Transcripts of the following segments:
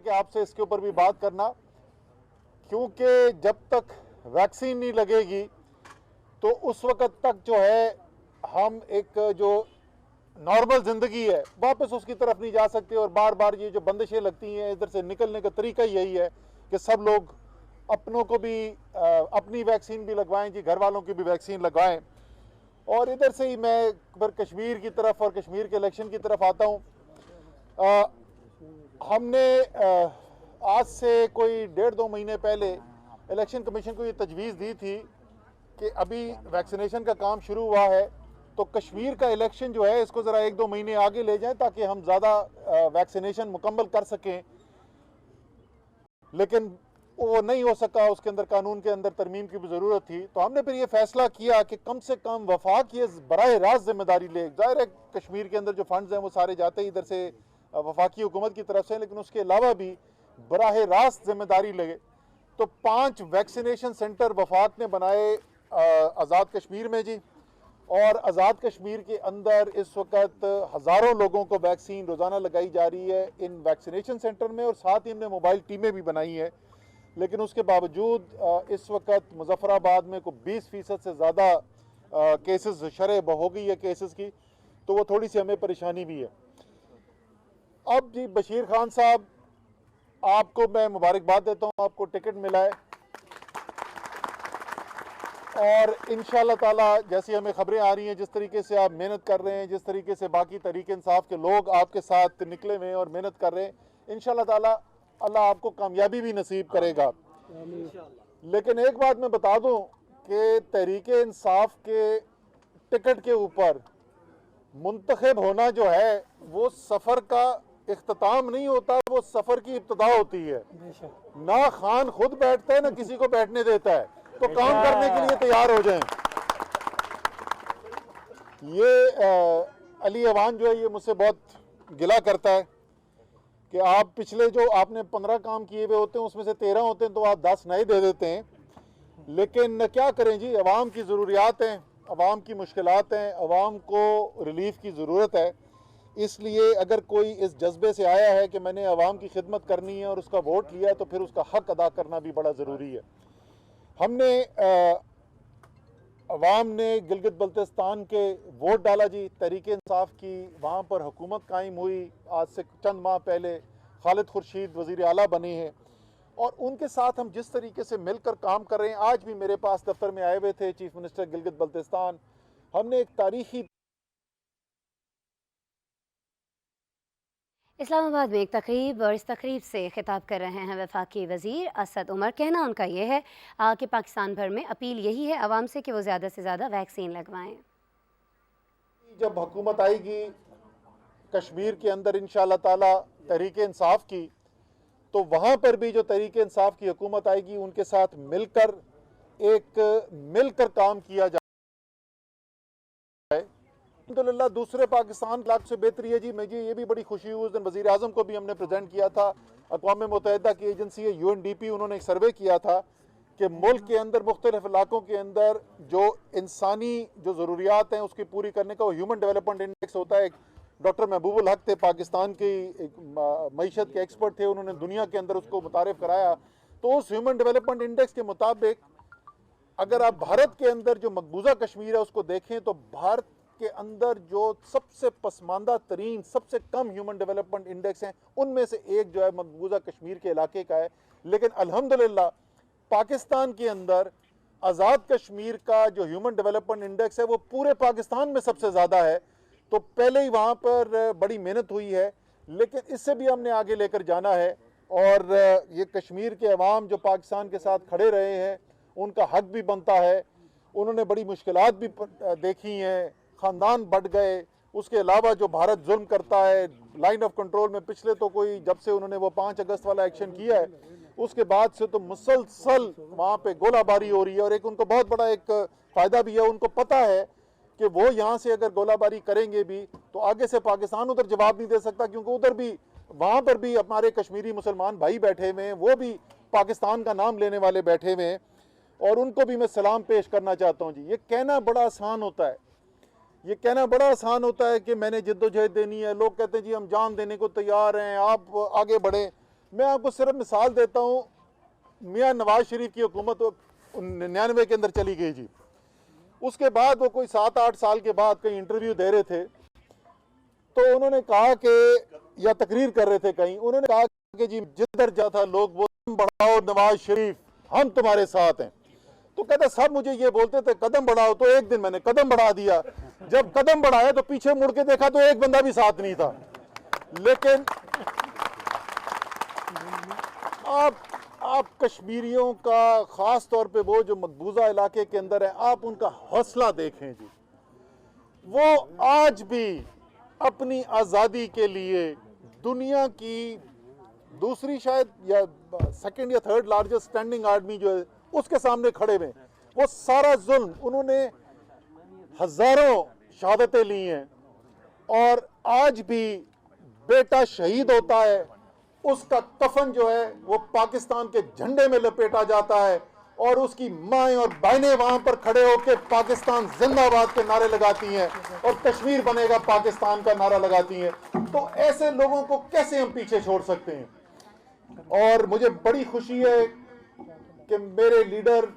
कि आपसे इसके ऊपर भी बात करना, क्योंकि जब तक वैक्सीन नहीं लगेगी तो उस वक़्त तक जो है हम एक जो नॉर्मल ज़िंदगी है वापस उसकी तरफ नहीं जा सकते। और बार बार ये जो बंदिशें लगती हैं, इधर से निकलने का तरीका यही है कि सब लोग अपनों को भी अपनी वैक्सीन भी लगवाएं जी, घर वालों की भी वैक्सीन लगवाएं। और इधर से ही मैं फिर कश्मीर की तरफ और कश्मीर के इलेक्शन की तरफ आता हूँ। हमने आज से कोई 1.5-2 महीने पहले इलेक्शन कमीशन को ये तजवीज़ दी थी कि अभी वैक्सीनेशन का काम शुरू हुआ है तो कश्मीर का इलेक्शन जो है इसको ज़रा 1-2 महीने आगे ले जाएं ताकि हम ज़्यादा वैक्सीनेशन मुकम्मल कर सकें, लेकिन वो नहीं हो सका। उसके अंदर कानून के अंदर तरमीम की भी ज़रूरत थी। तो हमने फिर ये फैसला किया कि कम से कम वफाक ये बराह रास्त जिम्मेदारी ले। ज़ाहिर है कश्मीर के अंदर जो फंड्स हैं वो सारे जाते ही इधर से वफाकी हुकूमत की तरफ से, लेकिन उसके अलावा भी बराह रास्त जिम्मेदारी लगे। तो 5 वैक्सीनेशन सेंटर वफाक ने बनाए आज़ाद कश्मीर में जी। और आज़ाद कश्मीर के अंदर इस वक्त हज़ारों लोगों को वैक्सीन रोज़ाना लगाई जा रही है इन वैक्सीनेशन सेंटर में, और साथ ही हमने मोबाइल टीमें भी बनाई हैं। लेकिन उसके बावजूद इस वक्त मुजफ्फराबाद में को 20% से ज़्यादा केसेस शरह हो गई है केसेस की, तो वो थोड़ी सी हमें परेशानी भी है। अब जी बशीर खान साहब, आपको मैं मुबारकबाद देता हूँ, आपको टिकट मिला है और इंशाअल्लाह ताला जैसी हमें खबरें आ रही हैं, जिस तरीके से आप मेहनत कर रहे हैं, जिस तरीके से बाकी तरीके इंसाफ के लोग आपके साथ निकले हुए हैं और मेहनत कर रहे हैं, इंशाअल्लाह ताला अल्लाह आपको कामयाबी भी नसीब करेगा। लेकिन एक बात मैं बता दूं कि तहरीक इंसाफ के टिकट के ऊपर मुंतखब होना जो है वो सफ़र का इख्तिताम नहीं होता, वो सफ़र की इब्तिदा होती है। ना खान खुद बैठता है ना किसी को बैठने देता है, तो काम करने के लिए तैयार हो जाएं। ये अली अवान जो है ये मुझसे बहुत गिला करता है कि आप पिछले जो आपने 15 काम किए हुए होते हैं उसमें से 13 होते हैं तो आप 10 नए दे देते हैं। लेकिन क्या करें जी, अवाम की ज़रूरियात हैं, अवाम की मुश्किलात हैं, अवाम को रिलीफ की ज़रूरत है। इसलिए अगर कोई इस जज्बे से आया है कि मैंने अवाम की खिदमत करनी है और उसका वोट लिया है तो फिर उसका हक अदा करना भी बड़ा ज़रूरी है। हमने अवाम ने गिलगित बल्तिस्तान के वोट डाला जी, तहरीक इंसाफ की वहाँ पर हुकूमत कायम हुई। आज से चंद माह पहले खालिद खुर्शीद वज़ीर आला बने हैं और उनके साथ हम जिस तरीके से मिलकर काम कर रहे हैं, आज भी मेरे पास दफ्तर में आए हुए थे चीफ मिनिस्टर गिलगित बल्तिस्तान। हमने एक तारीखी इस्लामाबाद में एक तकरीब और इस तकरीब से खिताब कर रहे हैं वफाकी वज़ीर असद उमर। कहना उनका ये है कि पाकिस्तान भर में अपील यही है आवाम से कि वो ज़्यादा से ज़्यादा वैक्सीन लगवाएं। जब हुकूमत आएगी कश्मीर के अंदर इंशाअल्लाह ताला तहरीक इंसाफ की, तो वहाँ पर भी जो तहरीक इंसाफ की हुकूमत आएगी उनके साथ मिलकर काम किया जाए। अल्हम्दुलिल्लाह दूसरे पाकिस्तान इलाक़ से बेहतरी है जी। मुझे ये भी बड़ी खुशी हुई, उस दिन वज़ीर आज़म को भी हमने प्रेजेंट किया था। अक़वाम मुत्तहिदा की एजेंसी है UNDP, उन्होंने एक सर्वे किया था कि मुल्क के अंदर मुख्तलिफ इलाक़ों के अंदर जो इंसानी जो ज़रूरियात हैं उसकी पूरी करने का वो ह्यूमन डेवलपमेंट इंडेक्स होता है। डॉक्टर महबूबुल हक थे, पाकिस्तान की एक मईशत के एक्सपर्ट थे, उन्होंने दुनिया के अंदर उसको मुतारिफ कराया। तो उस ह्यूमन डेवलपमेंट इंडेक्स के मुताबिक अगर आप भारत के अंदर जो मकबूजा कश्मीर है उसको देखें तो भारत के अंदर जो सबसे पसमानदा तरीन सबसे कम ह्यूमन डेवलपमेंट इंडेक्स हैं उनमें से एक जो है मकबूजा कश्मीर के इलाके का है। लेकिन अल्हम्दुलिल्लाह पाकिस्तान के अंदर आज़ाद कश्मीर का जो ह्यूमन डेवलपमेंट इंडेक्स है वो पूरे पाकिस्तान में सबसे ज़्यादा है। तो पहले ही वहाँ पर बड़ी मेहनत हुई है, लेकिन इससे भी हमने आगे लेकर जाना है। और ये कश्मीर के अवाम जो पाकिस्तान के साथ खड़े रहे हैं उनका हक भी बनता है। उन्होंने बड़ी मुश्किलात भी देखी हैं, ख़ानदान बढ़ गए। उसके अलावा जो भारत जुल्म करता है लाइन ऑफ कंट्रोल में, पिछले तो कोई जब से उन्होंने वो 5 अगस्त वाला एक्शन किया है उसके बाद से तो मुसलसल वहाँ पे गोलाबारी हो रही है। और एक उनको बहुत बड़ा एक फ़ायदा भी है, उनको पता है कि वो यहाँ से अगर गोलाबारी करेंगे भी तो आगे से पाकिस्तान उधर जवाब नहीं दे सकता, क्योंकि उधर भी वहाँ पर भी हमारे कश्मीरी मुसलमान भाई बैठे हुए हैं, वो भी पाकिस्तान का नाम लेने वाले बैठे हुए हैं और उनको भी मैं सलाम पेश करना चाहता हूँ जी। ये कहना बड़ा आसान होता है, ये कहना बड़ा आसान होता है कि मैंने जिद्दोजहद देनी है। लोग कहते हैं जी हम जान देने को तैयार हैं, आप आगे बढ़ें। मैं आपको सिर्फ मिसाल देता हूँ, मियाँ नवाज शरीफ की हुकूमत 99 के अंदर चली गई जी। उसके बाद वो कोई 7-8 साल के बाद कहीं इंटरव्यू दे रहे थे, तो उन्होंने कहा कि, या तकरीर कर रहे थे कहीं, उन्होंने कहा कि जी जिधर जाता लोग वो बढ़ाओ नवाज शरीफ, हम तुम्हारे साथ हैं। तो कहता सब मुझे ये बोलते थे कदम बढ़ाओ, तो एक दिन मैंने कदम बढ़ा दिया। जब कदम बढ़ाया तो पीछे मुड़ के देखा तो एक बंदा भी साथ नहीं था। लेकिन आप कश्मीरियों का, खास तौर पे वो जो मकबूजा इलाके के अंदर है, आप उनका हौसला देखें जी। वो आज भी अपनी आज़ादी के लिए दुनिया की दूसरी शायद या सेकंड या थर्ड लार्जेस्ट स्टैंडिंग आर्मी जो है उसके सामने खड़े हुए। वो सारा जुल्म, उन्होंने हजारों शहादतें ली हैं, और आज भी बेटा शहीद होता है, उसका कफन जो है वो पाकिस्तान के झंडे में लपेटा जाता है, और उसकी माएँ और बहनें वहां पर खड़े होकर पाकिस्तान जिंदाबाद के नारे लगाती हैं और कश्मीर बनेगा पाकिस्तान का नारा लगाती हैं। तो ऐसे लोगों को कैसे हम पीछे छोड़ सकते हैं? और मुझे बड़ी खुशी है कि मेरे लीडर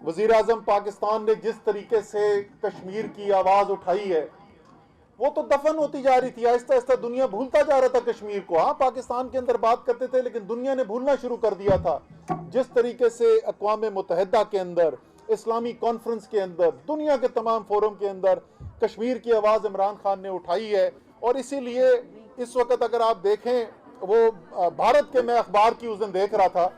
वजीर आजम पाकिस्तान ने जिस तरीके से कश्मीर की आवाज उठाई है, वो तो दफन होती जा रही थी। आहिस्ता आहिस्ता दुनिया भूलता जा रहा था कश्मीर को। हाँ, पाकिस्तान के अंदर बात करते थे, लेकिन दुनिया ने भूलना शुरू कर दिया था। जिस तरीके से अक़वाम मुत्तहिदा के अंदर, इस्लामी कॉन्फ्रेंस के अंदर, दुनिया के तमाम फोरम के अंदर कश्मीर की आवाज़ इमरान खान ने उठाई है। और इसीलिए इस वक्त अगर आप देखें, वो भारत के, मैं अखबार की उस दिन देख रहा था,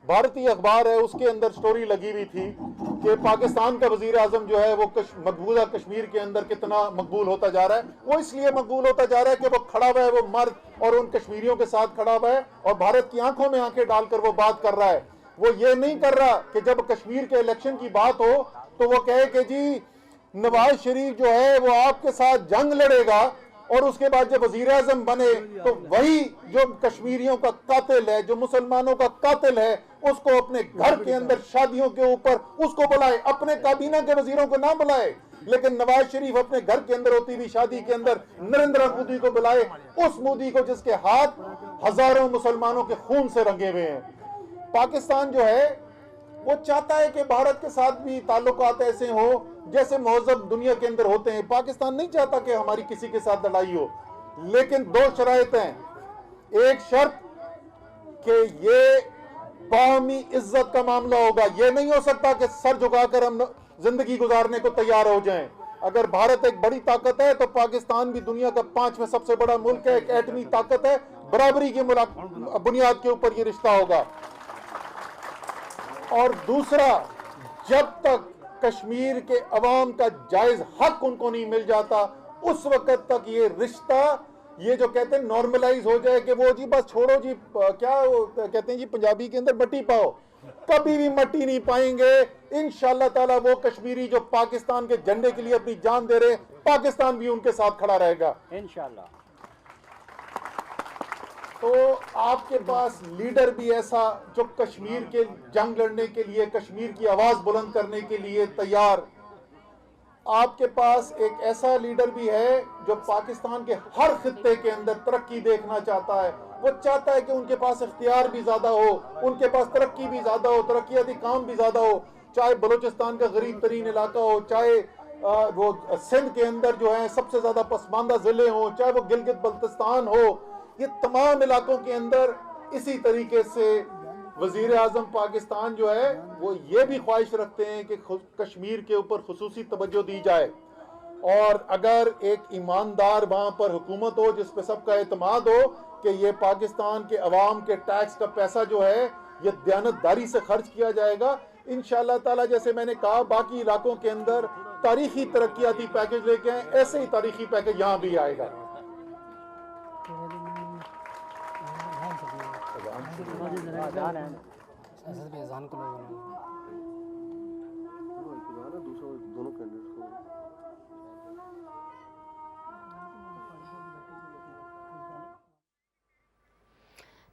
भारतीय अखबार है, उसके अंदर स्टोरी लगी हुई थी कि पाकिस्तान का वजीर आजम जो है वो मकबूजा कश्मीर के अंदर कितना मकबूल होता जा रहा है। वो इसलिए मकबूल होता जा रहा है कि वो खड़ा हुआ है, वो मर्द, और उन कश्मीरियों के साथ खड़ा हुआ है और भारत की आंखों में आंखें डालकर वो बात कर रहा है। वो ये नहीं कर रहा कि जब कश्मीर के इलेक्शन की बात हो तो वो कहे कि जी नवाज शरीफ जो है वो आपके साथ जंग लड़ेगा, और उसके बाद जब वजीर आजम बने तो वही जो कश्मीरियों का कातिल है, जो मुसलमानों का कातिल है, उसको अपने घर के अंदर शादियों के ऊपर उसको बुलाए, अपने काबीना के वजीरों को ना बुलाए। लेकिन नवाज शरीफ अपने घर के अंदर होती हुई शादी के अंदर नरेंद्र मोदी को बुलाए, उस मोदी को जिसके हाथ हजारों मुसलमानों के खून से रंगे हुए हैं। पाकिस्तान जो है वो चाहता है कि भारत के साथ भी ताल्लुकात ऐसे हो जैसे महज़ब दुनिया के अंदर होते हैं। पाकिस्तान नहीं चाहता कि हमारी किसी के साथ लड़ाई हो, लेकिन दो शराइत हैं। एक शर्त कि ये कौमी इज्जत का मामला होगा। ये नहीं हो सकता कि सर झुकाकर हम जिंदगी गुजारने को तैयार हो जाएं। अगर भारत एक बड़ी ताकत है तो पाकिस्तान भी दुनिया का 5वां सबसे बड़ा मुल्क है, एक एटमी ताकत है। बराबरी की बुनियाद के ऊपर ये रिश्ता होगा। और दूसरा, जब तक कश्मीर के अवाम का जायज हक उनको नहीं मिल जाता, उस वक्त तक ये रिश्ता, ये जो कहते हैं नॉर्मलाइज हो जाए कि वो जी बस छोड़ो जी, क्या कहते हैं जी पंजाबी के अंदर, मट्टी पाओ, कभी भी मट्टी नहीं पाएंगे। इंशाअल्लाह ताला वो कश्मीरी जो पाकिस्तान के झंडे के लिए अपनी जान दे रहे, पाकिस्तान भी उनके साथ खड़ा रहेगा इंशाअल्लाह। तो आपके पास लीडर भी ऐसा जो कश्मीर के जंग लड़ने के लिए, कश्मीर की आवाज बुलंद करने के लिए तैयार। आपके पास एक ऐसा लीडर भी है जो पाकिस्तान के हर खित्ते के अंदर तरक्की देखना चाहता है। वो चाहता है कि उनके पास इख्तियार भी ज्यादा हो, उनके पास तरक्की भी ज्यादा हो, तरक्याती काम भी ज्यादा हो। चाहे बलूचिस्तान का गरीब तरीन इलाका हो, चाहे वो सिंध के अंदर जो है सबसे ज्यादा पसमानदा जिले हो, चाहे वो गिलगित बल्तिस्तान हो, ये तमाम इलाकों के अंदर इसी तरीके से वजीर आजम पाकिस्तान जो है वो ये भी ख्वाहिश रखते हैं कि कश्मीर के ऊपर खुसूसी तवज्जो दी जाए। और अगर एक ईमानदार वहां पर हुकूमत हो जिस पे सबका एतमाद हो कि ये पाकिस्तान के अवाम के टैक्स का पैसा जो है ये दयानतदारी से खर्च किया जाएगा, इंशाअल्लाह ताला जैसे मैंने कहा बाकी इलाकों के अंदर तारीखी तरक्याती पैकेज लेके आए, ऐसे ही तारीखी पैकेज यहाँ भी आएगा।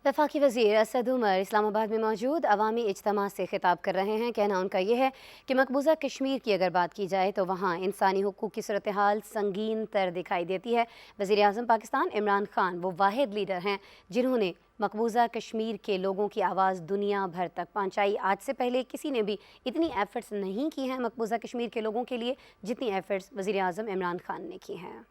वफाकी वज़ीर असद उमर इस्लामाबाद में मौजूद अवामी इज्तिमा से खिताब कर रहे हैं। कहना उनका यह है कि मकबूजा कश्मीर की अगर बात की जाए तो वहाँ इंसानी हुकूक की सूरत हाल संगीन तर दिखाई देती है। वज़ीर आज़म पाकिस्तान इमरान खान वो वाहिद लीडर हैं जिन्होंने मकबूजा कश्मीर के लोगों की आवाज़ दुनिया भर तक पहुँचाई। आज से पहले किसी ने भी इतनी एफ़र्ट्स नहीं की हैं मकबूजा कश्मीर के लोगों के लिए जितनी एफ़र्ट्स वज़ीर आज़म इमरान खान ने की हैं।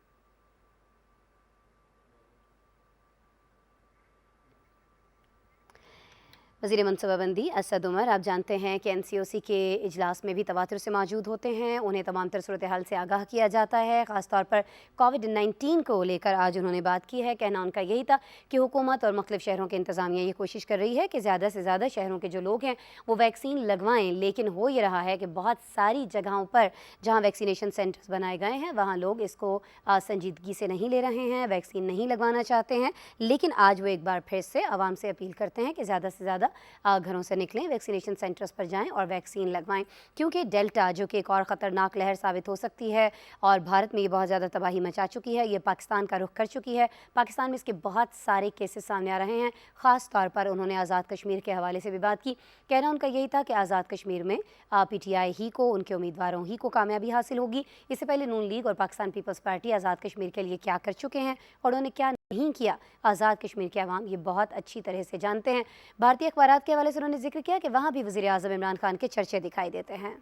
वज़ीर मनसूबाबंदी असद उमर आप जानते हैं कि NCOC के इजलास में भी तवातुर से मौजूद होते हैं। उन्हें तमाम तर सूरत हाल से आगाह किया जाता है। ख़ास तौर पर कोविड-19 को लेकर आज उन्होंने बात की है। कहना उनका यही था कि हुकूमत और मुख्तलिफ़ शहरों की इंतज़ामिया ये कोशिश कर रही है कि ज़्यादा से ज़्यादा शहरों के जो लोग हैं वो वैक्सीन लगवाएँ, लेकिन हो ये रहा है कि बहुत सारी जगहों पर जहाँ वैक्सीनेशन सेंटर्स बनाए गए हैं वहाँ लोग इसको संजीदगी से नहीं ले रहे हैं, वैक्सीन नहीं लगवाना चाहते हैं। लेकिन आज वो एक बार फिर से आवाम से अपील करते हैं कि ज़्यादा से ज़्यादा घरों से निकलें, वैक्सीनेशन सेंटर्स पर जाएं और वैक्सीन लगवाएं, क्योंकि डेल्टा जो कि एक और ख़तरनाक लहर साबित हो सकती है और भारत में ये बहुत ज़्यादा तबाही मचा चुकी है, ये पाकिस्तान का रुख कर चुकी है। पाकिस्तान में इसके बहुत सारे केसेस सामने आ रहे हैं। ख़ास तौर पर उन्होंने आज़ाद कश्मीर के हवाले से भी बात की। कहना उनका यही था कि आज़ाद कश्मीर में PTI ही को, उनके उम्मीदवारों ही को कामयाबी हासिल होगी। इससे पहले नून लीग और पाकिस्तान पीपल्स पार्टी आज़ाद कश्मीर के लिए क्या कर चुके हैं और उन्होंने क्या नहीं किया, आज़ाद कश्मीर के अवाम ये बहुत अच्छी तरह से जानते हैं। भारतीय अखबारात के हवाले से उन्होंने जिक्र किया कि वहाँ भी वज़ीर आज़म इमरान खान के चर्चे दिखाई देते हैं।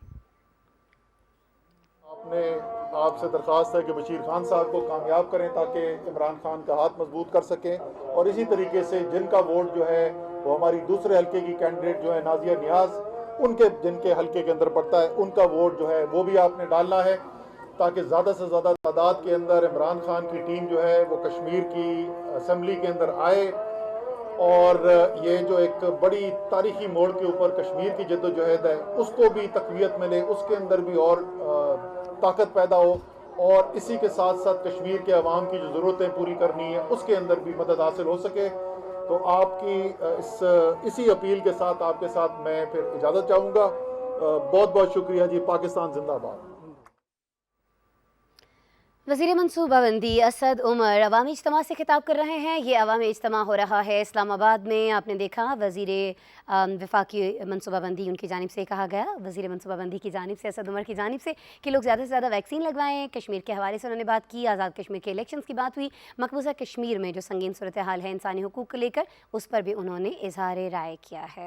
आपसे दरख्वास्त है कि बशीर खान साहब को कामयाब करें ताकि इमरान खान का हाथ मजबूत कर सकें, और इसी तरीके से जिनका वोट जो है वो हमारी दूसरे हल्के की कैंडिडेट जो है नाजिया नियाज़, उनके जिनके हल्के के अंदर पड़ता है, उनका वोट जो है वो भी आपने डालना है ताकि ज़्यादा से ज़्यादा तादाद के अंदर इमरान खान की टीम जो है वो कश्मीर की असम्बली के अंदर आए और ये जो एक बड़ी तारीखी मोड़ के ऊपर कश्मीर की जद्दोजहद है उसको भी तक़वियत मिले, उसके अंदर भी और ताकत पैदा हो, और इसी के साथ साथ कश्मीर के अवाम की जो ज़रूरतें पूरी करनी है उसके अंदर भी मदद हासिल हो सके। तो आपकी इसी अपील के साथ आपके साथ मैं फिर इजाज़त चाहूँगा। बहुत बहुत शुक्रिया जी। पाकिस्तान जिंदाबाद। वज़ीर मनसूबाबंदी असद उमर अवामी इज्तिमा से खिताब कर रहे हैं। ये अवामी इज्तिमा हो रहा है इस्लामाबाद में। आपने देखा वज़ीर वफाकी मनसूबाबंदी उनकी जानिब से कहा गया, वज़ीर मनसूबाबंदी की जानिब से, असद उमर की जानिब से, कि लोग ज़्यादा से ज़्यादा वैक्सीन लगवाएं। कश्मीर के हवाले से उन्होंने बात की, आज़ाद कश्मीर के इलेक्शंस की बात हुई, मकबूजा कश्मीर में जो संगीन सूरत हाल है इंसानी हुकूक को लेकर उस पर भी उन्होंने इजहार राय किया है।